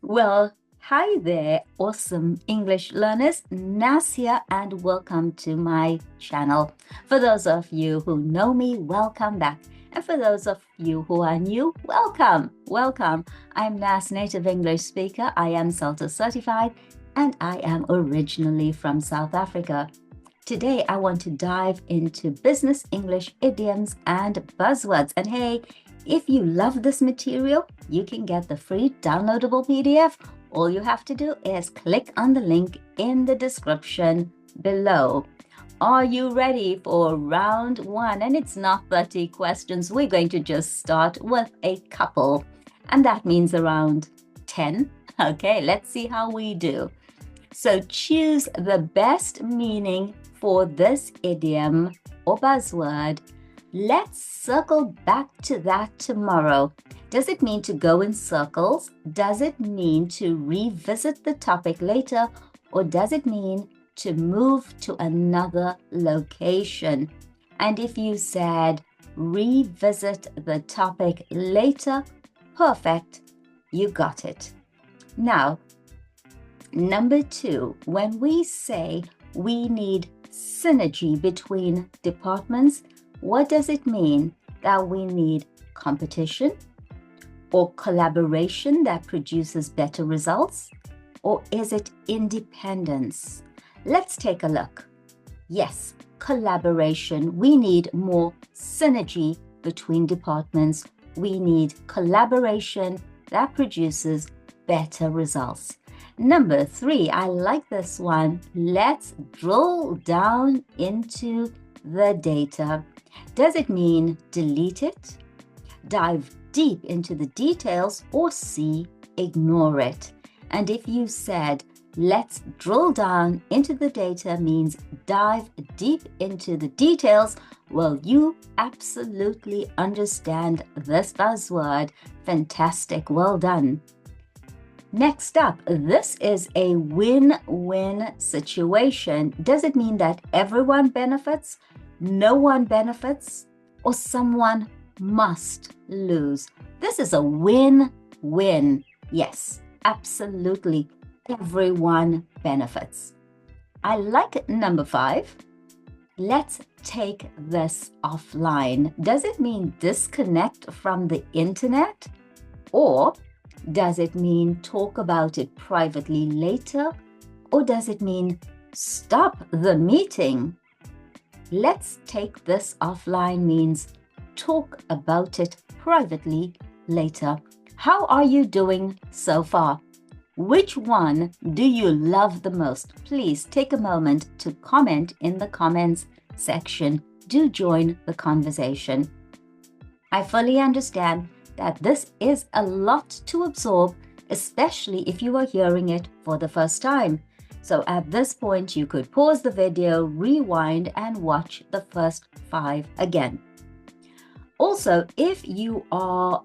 Well, hi there, awesome English learners. Nas here, and welcome to my channel. For those of you who know me, welcome back. And for those of you who are new, welcome, welcome. I'm Nas, native English speaker. I am CELTA certified, and I am originally from South Africa. Today, I want to dive into business English idioms and buzzwords. And hey, if you love this material, you can get the free downloadable PDF. All you have to do is click on the link in the description below. Are you ready for round one? And it's not 30 questions. We're going to just start with a couple, and that means around 10. Okay, let's see how we do. So choose the best meaning for this idiom or buzzword. Let's circle back to that tomorrow. Does it mean to go in circles? Does it mean to revisit the topic later? Or does it mean to move to another location? And if you said revisit the topic later, perfect, you got it. Now, number 2, when we say we need synergy between departments, what does it mean? That we need competition or collaboration that produces better results? Or is it independence? Let's take a look. Yes, collaboration. We need more synergy between departments. We need collaboration that produces better results. Number 3, I like this one. Let's drill down into the data. Does it mean delete it, dive deep into the details, or C, ignore it? And if you said let's drill down into the data means dive deep into the details, well, you absolutely understand this buzzword. Fantastic, well done. Next up, this is a win-win situation. Does it mean that everyone benefits, no one benefits, or someone must lose? This is a win-win. Yes, absolutely. Everyone benefits. I like number 5. Let's take this offline. Does it mean disconnect from the internet? Or does it mean talk about it privately later? Or does it mean stop the meeting? Let's take this offline means talk about it privately later. How are you doing so far? Which one do you love the most? Please take a moment to comment in the comments section. Do join the conversation. I fully understand that this is a lot to absorb, especially if you are hearing it for the first time. So at this point, you could pause the video, rewind, and watch the first 5 again. Also, if you are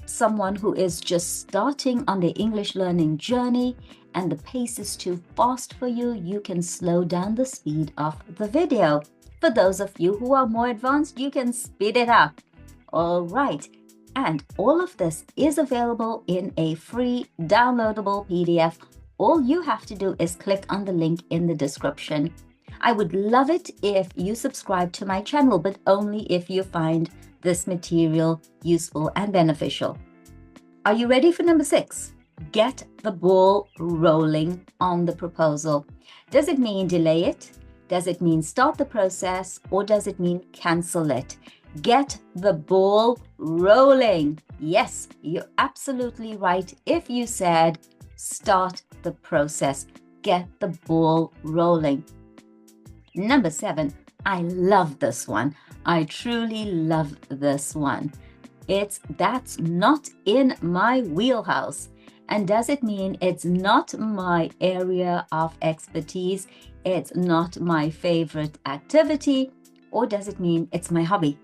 someone who is just starting on the English learning journey and the pace is too fast for you, you can slow down the speed of the video. For those of you who are more advanced, you can speed it up. All right. And all of this is available in a free downloadable PDF. All you have to do is click on the link in the description. I would love it if you subscribe to my channel, but only if you find this material useful and beneficial. Are you ready for number 6? Get the ball rolling on the proposal. Does it mean delay it? Does it mean start the process? Or does it mean cancel it? Get the ball rolling. Yes, you're absolutely right if you said start the process. Get the ball rolling. Number 7, I love this one. I truly love this one. That's not in my wheelhouse. And does it mean it's not my area of expertise? It's not my favorite activity? Or does it mean it's my hobby?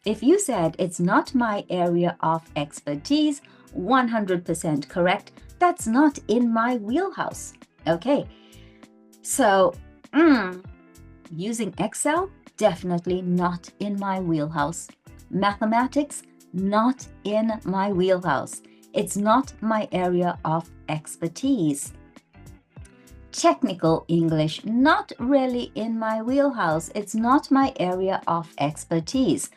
If you said it's not my area of expertise, 100% correct. That's not in my wheelhouse. Okay, so using Excel, definitely not in my wheelhouse. Mathematics, not in my wheelhouse. It's not my area of expertise. Technical English, not really in my wheelhouse. It's not my area of expertise.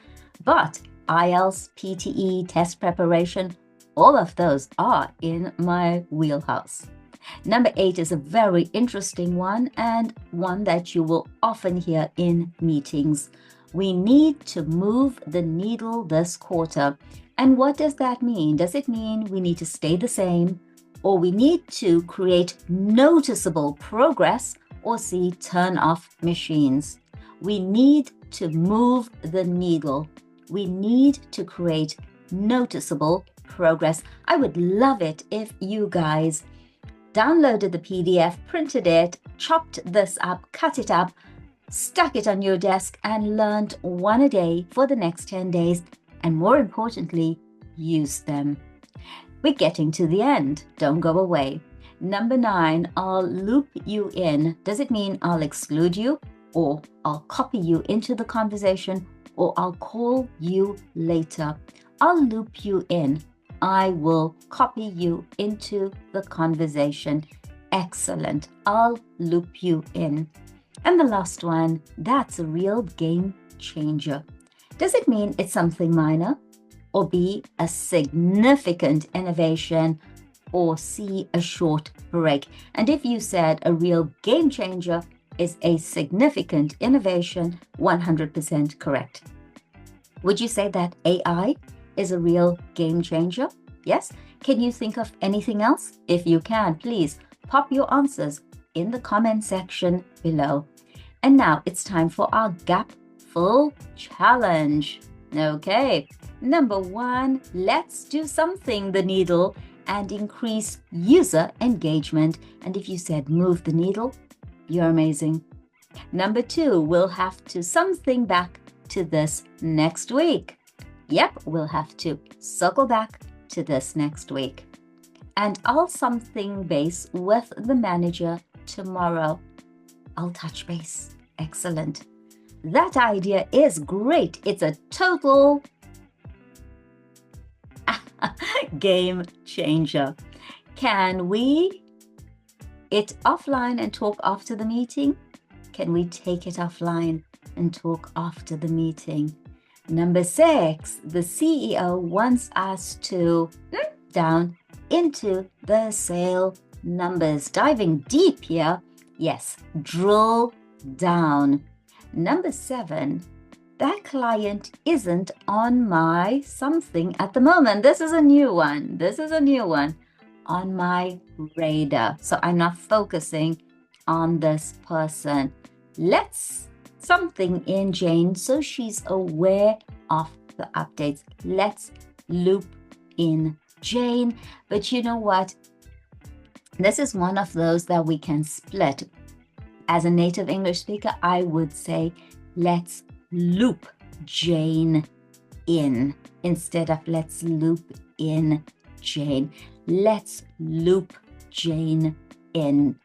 But IELTS, PTE, test preparation, all of those are in my wheelhouse. Number 8 is a very interesting one and one that you will often hear in meetings. We need to move the needle this quarter. And what does that mean? Does it mean we need to stay the same, or we need to create noticeable progress, or see turn-off machines? We need to move the needle. We need to create noticeable progress. I would love it if you guys downloaded the PDF, printed it, chopped this up, cut it up, stuck it on your desk, and learned one a day for the next 10 days. And more importantly, use them. We're getting to the end. Don't go away. Number 9, I'll loop you in. Does it mean I'll exclude you, or I'll copy you into the conversation, or I'll call you later? I'll loop you in. I will copy you into the conversation. Excellent. I'll loop you in. And the last one, that's a real game changer. Does it mean it's something minor, or B, a significant innovation, or C, a short break? And if you said a real game changer is a significant innovation, 100% correct. Would you say that AI is a real game changer? Yes? Can you think of anything else? If you can, please pop your answers in the comment section below. And now it's time for our gap full challenge. Okay, number 1, let's do something the needle and increase user engagement. And if you said move the needle, you're amazing. Number 2, we'll have to something back to this next week. Yep, we'll have to circle back to this next week. And I'll something base with the manager tomorrow. I'll touch base. Excellent. That idea is great. It's a total game changer. Can we it offline and talk after the meeting? Can we take it offline and talk after the meeting? Number 6, the CEO wants us to down into the sale numbers. Diving deep here. Yes, drill down. Number 7, that client isn't on my something at the moment. This is a new one. On my radar. So I'm not focusing on this person. Let's something in Jane so she's aware of the updates. Let's loop in Jane. But you know what? This is one of those that we can split. As a native English speaker, I would say, let's loop Jane in instead of let's loop in Jane. Let's loop Jane in.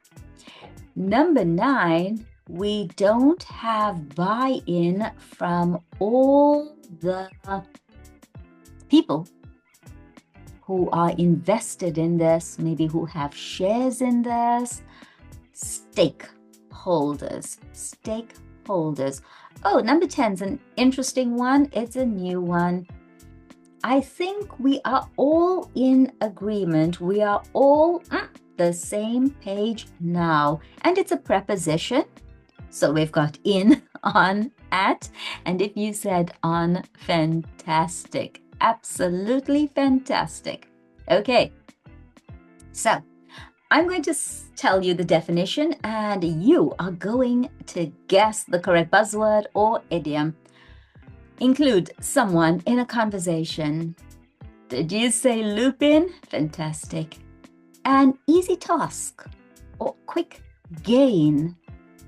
Number 9, we don't have buy-in from all the people who are invested in this, maybe who have shares in this. Stakeholders. Oh, number 10 is an interesting one. It's a new one. I think we are all in agreement. We are all the same page now. And it's a preposition. So we've got in, on, at. And if you said on, fantastic. Absolutely fantastic. Okay. So I'm going to tell you the definition and you are going to guess the correct buzzword or idiom. Include someone in a conversation. Did you say loop in? Fantastic. An easy task or quick gain.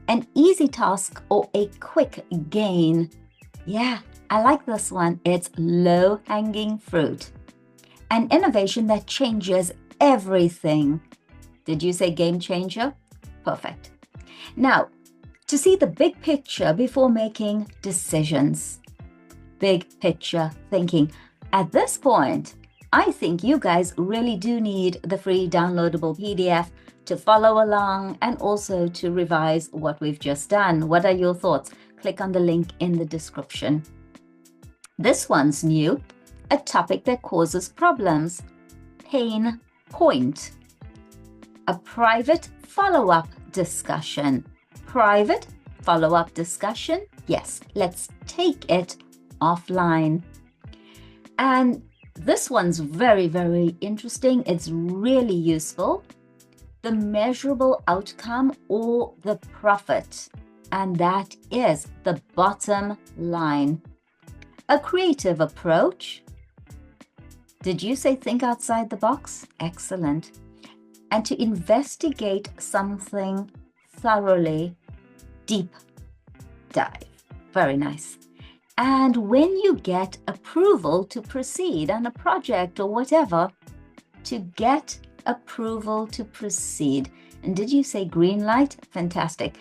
An easy task or a quick gain. Yeah, I like this one. It's low-hanging fruit. An innovation that changes everything. Did you say game changer? Perfect. Now, to see the big picture before making decisions. Big picture thinking. At this point, I think you guys really do need the free downloadable PDF to follow along and also to revise what we've just done. What are your thoughts? Click on the link in the description. This one's new, a topic that causes problems. Pain point. A private follow-up discussion. Private follow-up discussion? Yes, let's take it offline. And this one's very, very interesting. It's really useful. The measurable outcome or the profit. And that is the bottom line. A creative approach. Did you say think outside the box? Excellent. And to investigate something thoroughly, deep dive. Very nice. And when you get approval to proceed on a project or whatever, to get approval to proceed. And did you say green light? Fantastic.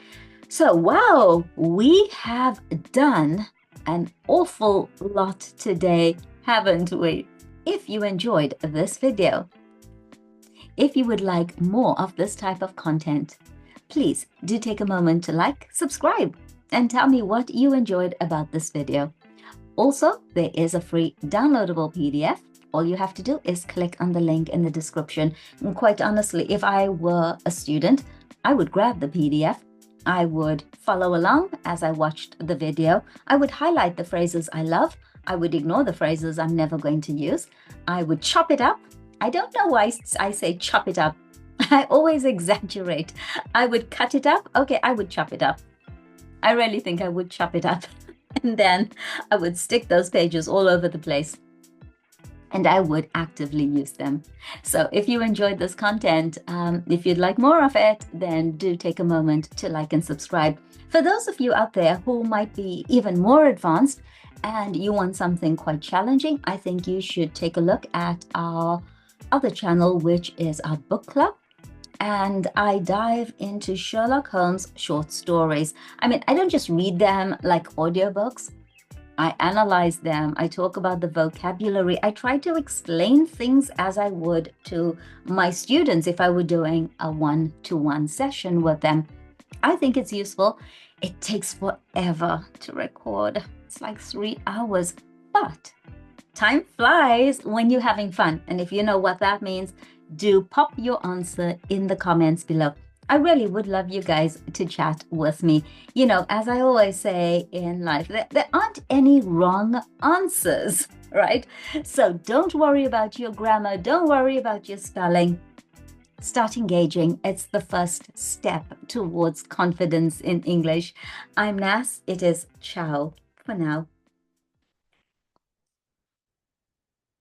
So, wow, we have done an awful lot today, haven't we? If you enjoyed this video, if you would like more of this type of content, please do take a moment to like, subscribe, and tell me what you enjoyed about this video. Also, there is a free downloadable PDF. All you have to do is click on the link in the description. And quite honestly, if I were a student, I would grab the PDF. I would follow along as I watched the video. I would highlight the phrases I love. I would ignore the phrases I'm never going to use. I would chop it up. I don't know why I say chop it up. I always exaggerate. I would cut it up. Okay, I would chop it up. I really think I would chop it up. And then I would stick those pages all over the place. And I would actively use them. So if you enjoyed this content, if you'd like more of it, then do take a moment to like and subscribe. For those of you out there who might be even more advanced and you want something quite challenging, I think you should take a look at our other channel, which is our book club. And I dive into Sherlock Holmes short stories. I mean, I don't just read them like audiobooks. I analyze them. I talk about the vocabulary. I try to explain things as I would to my students if I were doing a one-to-one session with them. I think it's useful. It takes forever to record. It's like 3 hours, but time flies when you're having fun. And if you know what that means, do pop your answer in the comments below. I really would love you guys to chat with me. You know, as I always say in life, there aren't any wrong answers, right? So don't worry about your grammar. Don't worry about your spelling. Start engaging. It's the first step towards confidence in English. I'm Nas. It is ciao for now.